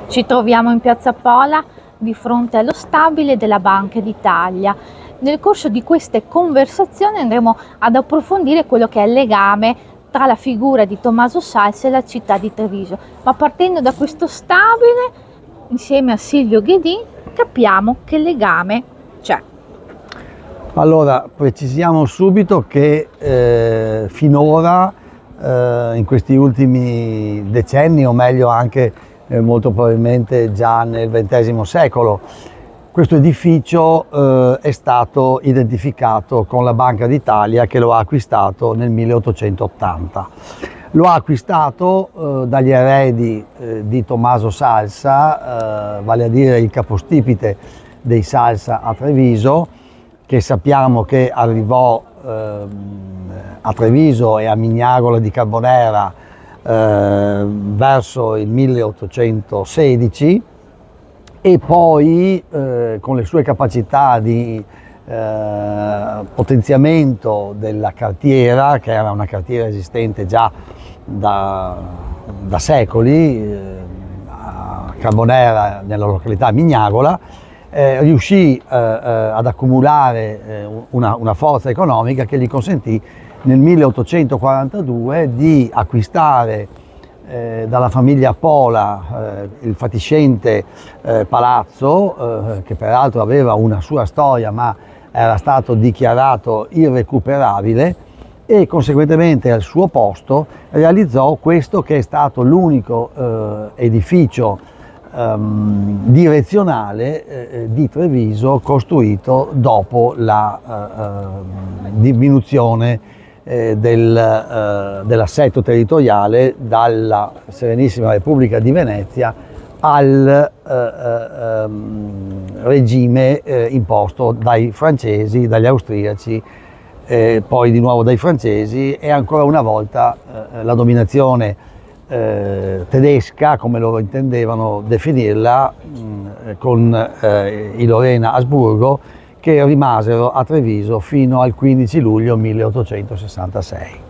Ci troviamo in Piazza Pola di fronte allo stabile della Banca d'Italia. Nel corso di queste conversazioni andremo ad approfondire quello che è il legame tra la figura di Tommaso Salsa e la città di Treviso. Ma partendo da questo stabile, insieme a Silvio Ghedin, capiamo che legame c'è. Allora, precisiamo subito che finora, in questi ultimi decenni, o meglio anche molto probabilmente già nel XX secolo, questo edificio è stato identificato con la Banca d'Italia, che lo ha acquistato nel 1880. Lo ha acquistato dagli eredi di Tommaso Salsa, vale a dire il capostipite dei Salsa a Treviso, che sappiamo che arrivò a Treviso e a Mignagola di Carbonera verso il 1816, e poi con le sue capacità di potenziamento della cartiera, che era una cartiera esistente già da secoli a Carbonera, nella località Mignagola, riuscì ad accumulare una forza economica che gli consentì nel 1842 di acquistare dalla famiglia Pola il fatiscente palazzo, che peraltro aveva una sua storia ma era stato dichiarato irrecuperabile, e conseguentemente al suo posto realizzò questo che è stato l'unico edificio direzionale di Treviso costruito dopo la diminuzione dell'assetto territoriale dalla Serenissima Repubblica di Venezia al regime imposto dai francesi, dagli austriaci, poi di nuovo dai francesi, e ancora una volta la dominazione tedesca, come loro intendevano definirla, con i Lorena-Asburgo, che rimasero a Treviso fino al 15 luglio 1866.